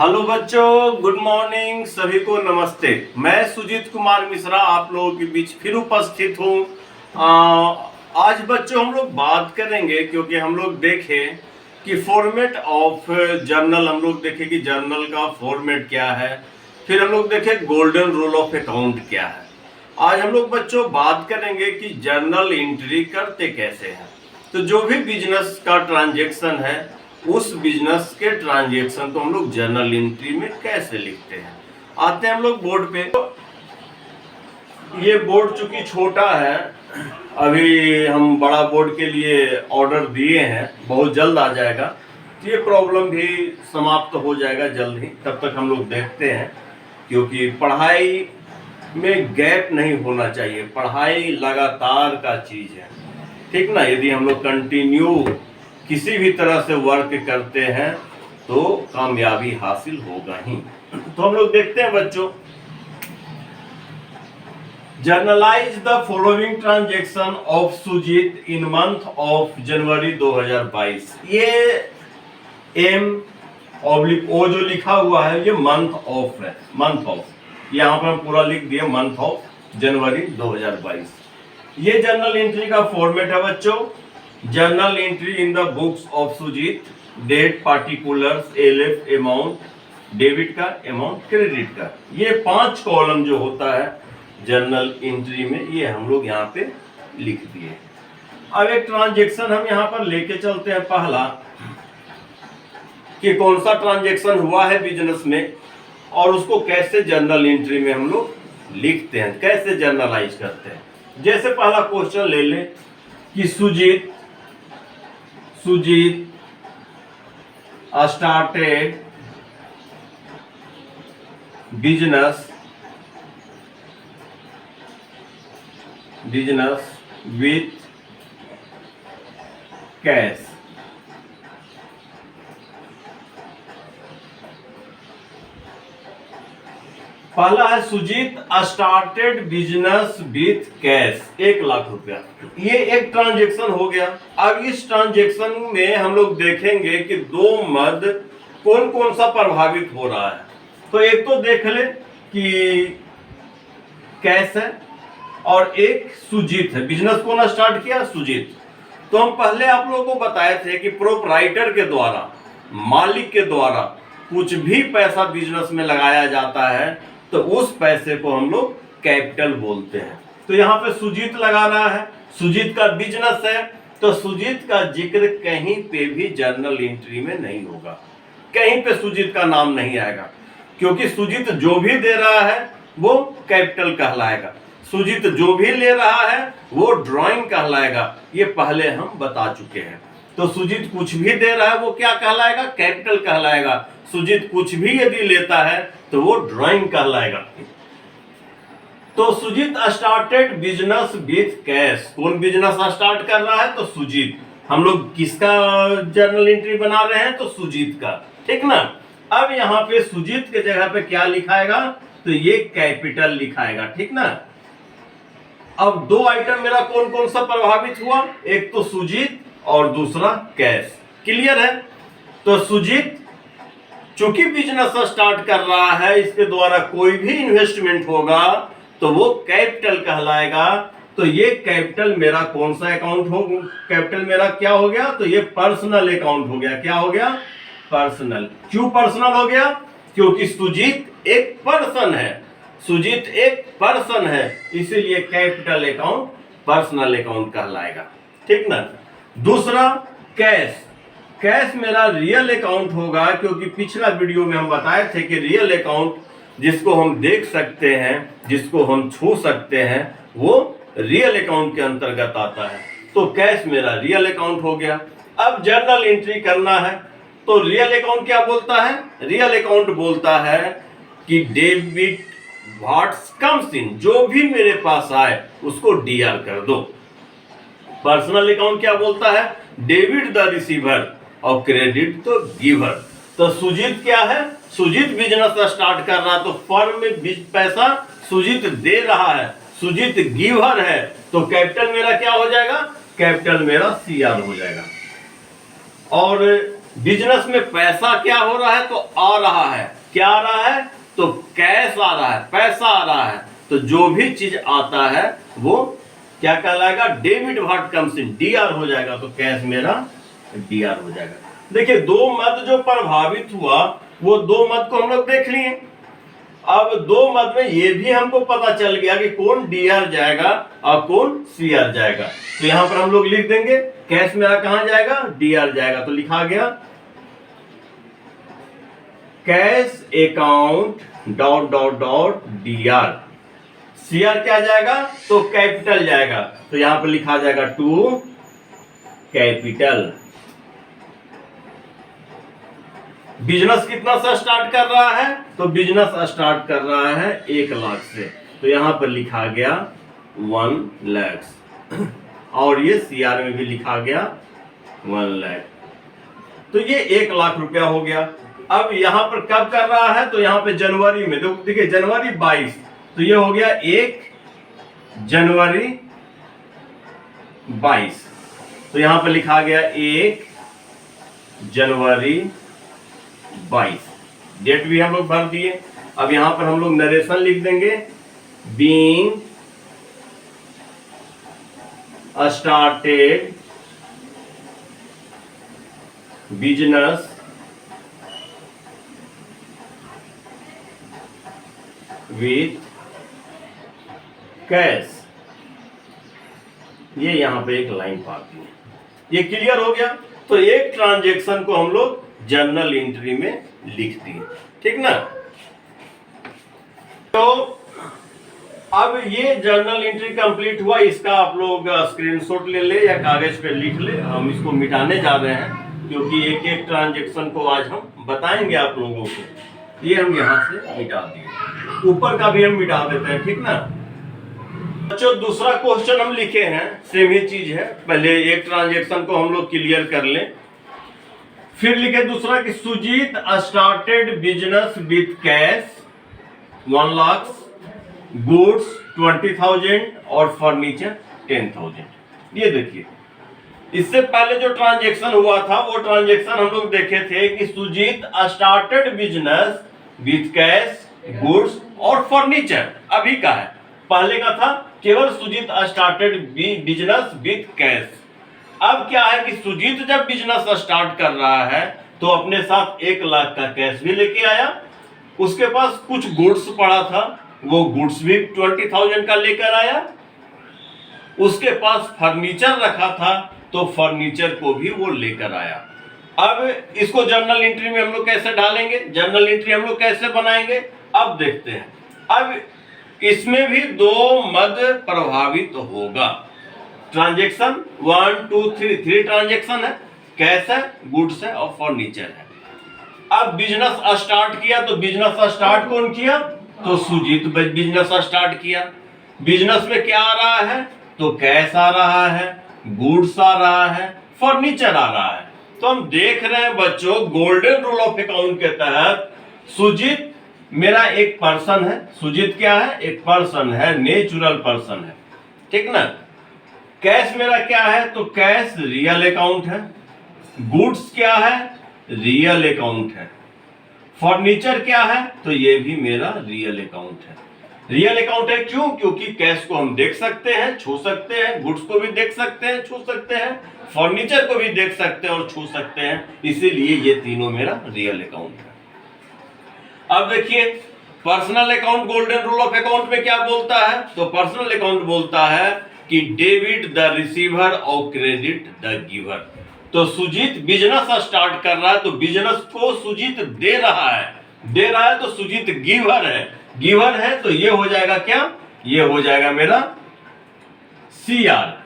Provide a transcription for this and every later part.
Hello बच्चों, good morning, सभी को नमस्ते। मैं सुजीत कुमार मिश्रा आप लोगों के बीच फिर उपस्थित हूँ। आज बच्चों हम लोग बात करेंगे, क्योंकि हम लोग देखें कि फॉर्मेट ऑफ जर्नल, हम लोग देखें कि जर्नल का फॉर्मेट क्या है, फिर हम लोग देखें गोल्डन रूल ऑफ अकाउंट क्या है। आज हम लोग बच्चों बात करेंगे कि जर्नल एंट्री करते कैसे हैं। तो जो भी बिजनेस का ट्रांजेक्शन है, उस बिजनेस के ट्रांजेक्शन को हम लोग जर्नल एंट्री में कैसे लिखते हैं। आते हैं हम लोग बोर्ड पे। ये बोर्ड चूंकि छोटा है, अभी हम बड़ा बोर्ड के लिए ऑर्डर दिए हैं, बहुत जल्द आ जाएगा। ये प्रॉब्लम भी समाप्त हो जाएगा जल्द ही। तब तक हम लोग देखते हैं, क्योंकि पढ़ाई में गैप नहीं होना चाहिए। पढ़ाई लगातार का चीज है, ठीक ना। यदि हम लोग कंटिन्यू किसी भी तरह से वर्क करते हैं तो कामयाबी हासिल होगा ही। तो हम लोग देखते हैं बच्चों, journalise the following transaction of Sujit in month of January 2022। ये M/O जो लिखा हुआ है, ये मंथ ऑफ है। मंथ ऑफ, यहाँ पर हम पूरा लिख दिए मंथ ऑफ जनवरी 2022। ये जर्नल एंट्री का फॉर्मेट है बच्चों। Journal entry in the books of Sujit, date, particulars, LF, amount, debit का, अमाउंट, क्रेडिट का। ये 5 कॉलम जो होता है जर्नल एंट्री में, ये हम लोग यहाँ पे लिख दिए। अब एक ट्रांजेक्शन हम यहाँ पर लेके चलते हैं। पहला कि कौन सा ट्रांजेक्शन हुआ है बिजनेस में, और उसको कैसे जर्नल एंट्री में हम लोग लिखते हैं, कैसे जर्नलाइज करते हैं। जैसे पहला क्वेश्चन ले लें कि Sujit started business with cash. पहला है Sujit started business with cash, 1 lakh रुपया। ये एक ट्रांजेक्शन हो गया। अब इस ट्रांजेक्शन में हम लोग देखेंगे कि 2 मद कौन कौन सा प्रभावित हो रहा है। तो एक तो देख ले कि कैश है, और एक सुजीत है। बिजनेस कौन स्टार्ट किया? सुजीत। तो हम पहले आप लोगों को बताए थे कि प्रोप्राइटर के द्वारा, मालिक के द्वारा कुछ भी पैसा बिजनेस में लगाया जाता है तो उस पैसे को हम लोग कैपिटल बोलते हैं। तो यहाँ पे सुजीत लगा रहा है, सुजीत का बिजनेस है, तो सुजीत का जिक्र कहीं पे भी जर्नल एंट्री में नहीं होगा, कहीं पे सुजीत का नाम नहीं आएगा, क्योंकि सुजीत जो भी दे रहा है वो कैपिटल कहलाएगा, सुजीत जो भी ले रहा है वो ड्राइंग कहलाएगा। ये पहले हम बता चुके हैं। तो सुजीत कुछ भी दे रहा है वो क्या कहलाएगा? कैपिटल कहलाएगा। सुजीत कुछ भी यदि लेता है तो वो ड्राइंग कहलाएगा। तो Sujit started business with cash. कौन बिजनेस स्टार्ट कर रहा है? तो सुजीत। हम लोग किसका जर्नल एंट्री बना रहे हैं? तो सुजीत का, ठीक ना। अब यहाँ पे सुजीत के जगह पे क्या लिखाएगा? तो ये कैपिटल लिखाएगा, ठीक ना। अब 2 आइटम मेरा कौन कौन सा प्रभावित हुआ? एक तो सुजीत और दूसरा कैश। क्लियर है? तो सुजीत चूंकि बिजनेस स्टार्ट कर रहा है, इसके द्वारा कोई भी इन्वेस्टमेंट होगा तो वो कैपिटल कहलाएगा। तो ये कैपिटल मेरा कौन सा अकाउंट हो? कैपिटल मेरा क्या हो गया? तो ये पर्सनल अकाउंट हो गया। क्या हो गया? पर्सनल। क्यों पर्सनल हो गया? क्योंकि सुजीत एक पर्सन है, सुजीत एक पर्सन है, इसीलिए कैपिटल अकाउंट पर्सनल अकाउंट कहलाएगा, ठीक ना। दूसरा कैश। कैश मेरा रियल अकाउंट होगा, क्योंकि पिछला वीडियो में हम बताए थे कि रियल अकाउंट जिसको हम देख सकते हैं, जिसको हम छू सकते हैं, वो रियल अकाउंट के अंतर्गत आता है। तो कैश मेरा रियल अकाउंट हो गया। अब जर्नल एंट्री करना है, तो रियल अकाउंट क्या बोलता है? रियल अकाउंट बोलता है कि डेबिट व्हाट्स कम्स इन, जो भी मेरे पास आए उसको डीआर कर दो। पर्सनल अकाउंट क्या बोलता है? डेबिट द रिसीवर और क्रेडिट द गिवर। तो सुजीत क्या है? सुजीत बिजनेस स्टार्ट कर रहा है, तो फर्म में पैसा सुजीत दे रहा है, सुजीत गिवर है, तो कैपिटल मेरा क्या हो जाएगा? कैपिटल मेरा सीआर हो जाएगा। और बिजनेस में पैसा क्या हो रहा है? तो आ रहा है। क्या आ रहा है? तो कैश आ रहा है, पैसा आ रहा है। तो जो भी चीज आता है वो क्या कहलाएगा? Debit what comes in, DR हो जाएगा। तो कैश मेरा डीआर हो जाएगा। देखिए दो मद जो प्रभावित हुआ वो दो मद को हम लोग देख लिए। अब दो मद में ये भी हमको पता चल गया कि कौन डीआर जाएगा और कौन सीआर जाएगा। तो यहां पर हम लोग लिख देंगे कैश मेरा कहां जाएगा? डीआर जाएगा। तो लिखा गया cash account dot dot dot DR. CR क्या जाएगा? तो कैपिटल जाएगा। तो यहां पर लिखा जाएगा टू कैपिटल। बिजनेस कितना से स्टार्ट कर रहा है? तो बिजनेस स्टार्ट कर रहा है 1 लाख से। तो यहां पर लिखा गया 1 लाख और ये सीआर में भी लिखा गया 1 लाख। तो ये 1 लाख रुपया हो गया। अब यहां पर कब कर रहा है? तो यहां पे जनवरी में। देखिए जनवरी 22, तो ये हो गया 1 जनवरी 22। तो यहां पर लिखा गया 1 जनवरी 22। डेट भी हम लोग भर दिए। अब यहां पर हम लोग नरेशन लिख देंगे being started business with cash. ये यहां पे एक लाइन पाती है। ये क्लियर हो गया। तो एक ट्रांजेक्शन को हम लोग जर्नल एंट्री में लिख दिए, ठीक ना। तो अब ये जर्नल एंट्री कंप्लीट हुआ। इसका आप लोग स्क्रीनशॉट ले या कागज पे लिख ले। हम इसको मिटाने जा रहे हैं क्योंकि एक एक ट्रांजेक्शन को आज हम बताएंगे आप लोगों को। ये हम यहां से मिटा दिए, ऊपर का भी हम मिटा देते हैं, ठीक ना। बच्चों दूसरा क्वेश्चन हम लिखे हैं, सेम ही चीज है। पहले एक ट्रांजेक्शन को हम लोग क्लियर कर लें, फिर लिखे दूसरा कि Sujit started business with cash 1 lakh, goods 20,000 और फर्नीचर 10,000। ये देखिए इससे पहले जो ट्रांजेक्शन हुआ था वो ट्रांजेक्शन हम लोग देखे थे कि Sujit started business with cash, goods और फर्नीचर। अभी का है, पहले का था केवल Sujit started business with cash. अब क्या है कि सुजीत जब बिजनेस स्टार्ट कर रहा है तो अपने साथ 1 लाख का कैश भी लेके आया। उसके पास कुछ गुड्स पड़ा था, वो गुड्स भी 20,000 का लेकर आया। उसके पास फर्नीचर रखा था तो फर्नीचर को भी वो लेकर आया। अब इसको जर्नल एंट्री में हम लोग कैसे डालेंगे, जर्नल एंट्री हम लोग कैसे बनाएंगे, अब देखते हैं। अब इसमें भी दो मद प्रभावित होगा। ट्रांजेक्शन 1 2 3 ट्रांजेक्शन है, कैश है, गुड्स है और फर्नीचर है। अब बिजनेस स्टार्ट किया तो बिजनेस स्टार्ट कौन किया? तो सुजीत बिजनेस स्टार्ट किया। बिजनेस में क्या आ रहा है? तो कैश आ रहा है, गुड्स आ रहा है, फर्नीचर आ रहा है। तो हम देख रहे हैं बच्चों गोल्डन रूल ऑफ अकाउंट के तहत सुजीत मेरा एक पर्सन है। सुजीत क्या है? एक पर्सन है, नेचुरल पर्सन है, ठीक ना। कैश मेरा क्या है? तो कैश रियल अकाउंट है। गुड्स क्या है? रियल अकाउंट है। फर्नीचर क्या है? तो ये भी मेरा रियल अकाउंट है। रियल अकाउंट है क्यों? क्योंकि कैश को हम देख सकते हैं, छू सकते हैं, गुड्स को भी देख सकते हैं, छू सकते हैं, फर्नीचर को भी देख सकते हैं और छू सकते हैं, इसीलिए ये तीनों मेरा रियल अकाउंट है। अब देखिए personal account golden rule of account में क्या बोलता है? तो पर्सनल अकाउंट बोलता है कि डेबिट द रिसीवर और क्रेडिट द गिवर। तो सुजीत बिजनेस स्टार्ट कर रहा है तो बिजनेस को सुजीत दे रहा है तो सुजीत गिवर है तो ये हो जाएगा क्या? ये हो जाएगा मेरा सीआर।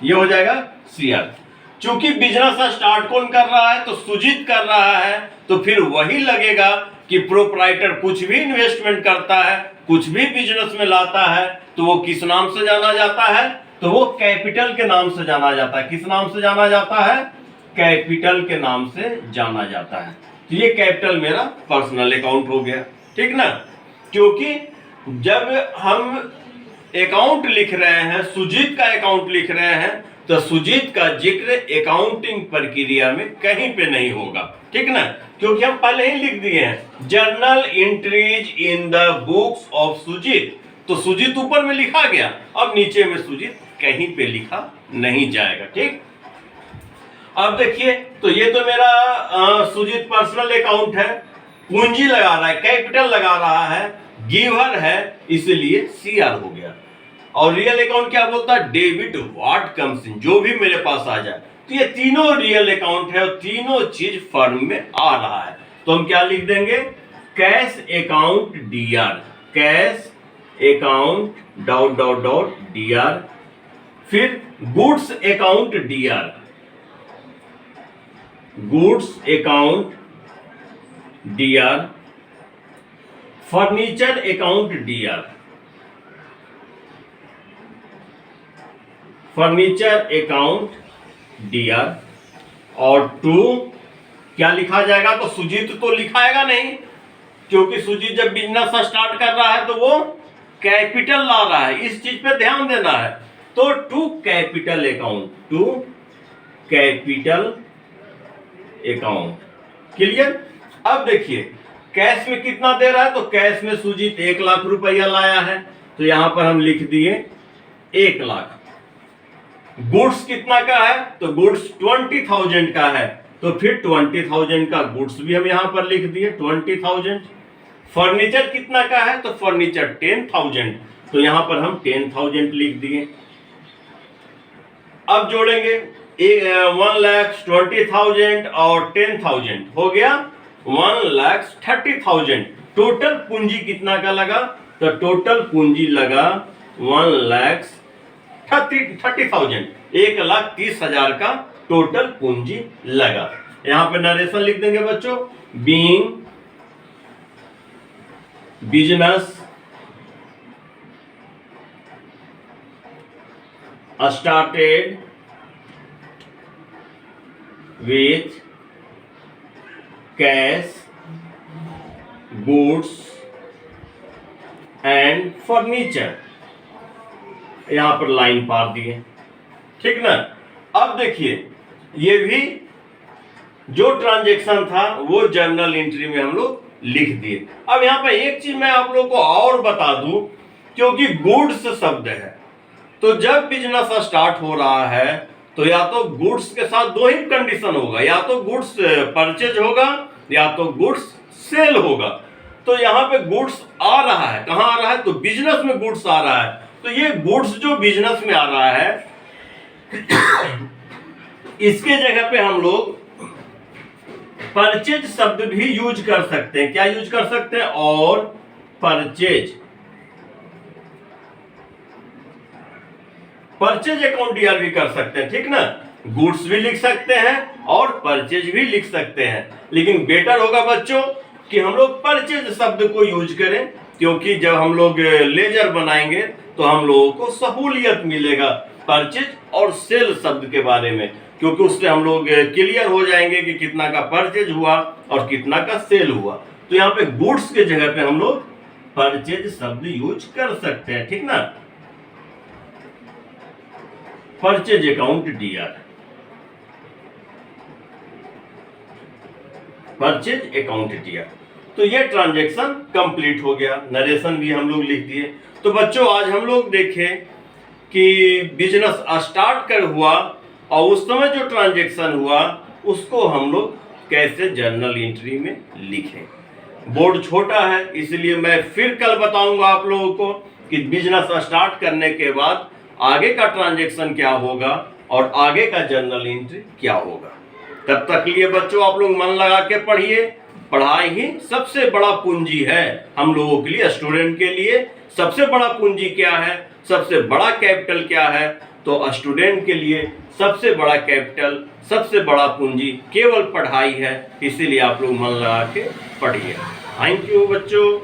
ये हो जाएगा सीआर। चूंकि बिजनेस स्टार्ट कौन कर रहा है? तो सुजीत कर रहा है, तो फिर वही लगेगा कि प्रोप्राइटर कुछ भी इन्वेस्टमेंट करता है, कुछ भी बिजनेस में लाता है तो वो किस नाम से जाना जाता है? तो वो कैपिटल के नाम से जाना जाता है। किस नाम से जाना जाता है? कैपिटल के नाम से जाना जाता है। तो ये कैपिटल मेरा पर्सनल अकाउंट हो गया, ठीक ना। क्योंकि जब हम अकाउंट लिख रहे हैं, सुजीत का अकाउंट लिख रहे हैं, तो सुजीत का जिक्र अकाउंटिंग प्रक्रिया में कहीं पे नहीं होगा, ठीक ना, क्योंकि हम पहले ही लिख दिए हैं journal entries in the books of Sujit. तो सुजीत ऊपर में लिखा गया, अब नीचे में सुजीत कहीं पे लिखा नहीं जाएगा, ठीक। अब देखिए, तो ये तो मेरा सुजीत पर्सनल अकाउंट है, पूंजी लगा रहा है, कैपिटल लगा रहा है, गिवर है, इसलिए सीआर हो गया। और रियल अकाउंट क्या बोलता है? डेबिट व्हाट कम्स इन, जो भी मेरे पास आ जाए। तो ये तीनों रियल अकाउंट है और तीनों चीज फर्म में आ रहा है, तो हम क्या लिख देंगे? Cash account DR, cash account dot dot dot DR, फिर goods account DR, goods account DR, furniture account DR, furniture account DR. और टू क्या लिखा जाएगा? तो सुजीत तो लिखाएगा नहीं, क्योंकि सुजीत जब बिजनेस स्टार्ट कर रहा है तो वो कैपिटल ला रहा है, इस चीज पे ध्यान देना है। तो to capital account, to capital account, clear. अब देखिए कैश में कितना दे रहा है, तो कैश में सुजीत 1 लाख रुपया लाया है, तो यहां पर हम लिख दिए 1 लाख। गुड्स कितना का है? तो गुड्स 20,000 का है, तो फिर 20,000 का गुड्स भी हम यहां पर लिख दिए 20,000। फर्नीचर कितना का है? तो फर्नीचर 10,000, तो यहां पर हम 10,000 लिख दिए। अब जोड़ेंगे 1,20,000 और 10,000 हो गया 1,30,000। टोटल पूंजी कितना का लगा? तो टोटल पूंजी लगा 1,30,000, 1,30,000 का टोटल पूंजी लगा। यहां पे नरेशन लिख देंगे बच्चों, being business started with cash, goods and furniture, यहां पर लाइन पार दिए, ठीक ना। अब देखिए ये भी जो ट्रांजैक्शन था वो जर्नल एंट्री में हम लोग लिख दिए। अब यहां पर एक चीज मैं आप लोगों को और बता दूं, क्योंकि गुड्स शब्द है, तो जब बिजनेस स्टार्ट हो रहा है तो या तो गुड्स के साथ दो ही कंडीशन होगा, या तो गुड्स परचेज होगा या तो गुड्स सेल होगा। तो यहाँ पे गुड्स आ रहा है, कहाँ आ रहा है? तो बिजनेस में गुड्स आ रहा है, तो ये गुड्स जो बिजनेस में आ रहा है इसके जगह पे हम लोग परचेज शब्द भी यूज कर सकते हैं। क्या यूज कर सकते हैं? और परचेज, परचेज अकाउंट डीआर भी कर सकते हैं, ठीक ना। गुड्स भी लिख सकते हैं और परचेज भी लिख सकते हैं, लेकिन बेटर होगा बच्चों कि हम लोग परचेज शब्द को यूज करें, क्योंकि जब हम लोग लेजर बनाएंगे तो हम लोगों को सहूलियत मिलेगा परचेज और सेल शब्द के बारे में, क्योंकि उससे हम लोग क्लियर हो जाएंगे कि कितना का परचेज हुआ और कितना का सेल हुआ। तो यहाँ पे गुड्स के जगह पे हम लोग परचेज शब्द यूज कर सकते हैं, ठीक ना। Purchase account DR, purchase account DR. तो ये ट्रांजैक्शन कंप्लीट हो गया, नरेशन भी हम लोग लिख दिए। तो बच्चों आज हम लोग देखें कि बिजनेस स्टार्ट कर हुआ और उस समय जो ट्रांजैक्शन हुआ उसको हम लोग कैसे जर्नल एंट्री में लिखें। बोर्ड छोटा है इसलिए मैं फिर कल बताऊंगा आप लोगों को कि बिजनेस स्टार्ट करने के बाद आगे का ट्रांजैक्शन क्या होगा और आगे का जर्नल एंट्री क्या होगा। तब तक लिए बच्चों आप लोग मन लगा के पढ़िए। पढ़ाई ही सबसे बड़ा पूंजी है हम लोगों के लिए, स्टूडेंट के लिए। सबसे बड़ा पूंजी क्या है, सबसे बड़ा कैपिटल क्या है? तो स्टूडेंट के लिए सबसे बड़ा कैपिटल, सबसे बड़ा पूंजी केवल पढ़ाई है, इसीलिए आप लोग मन लगा के पढ़िए। थैंक यू बच्चों।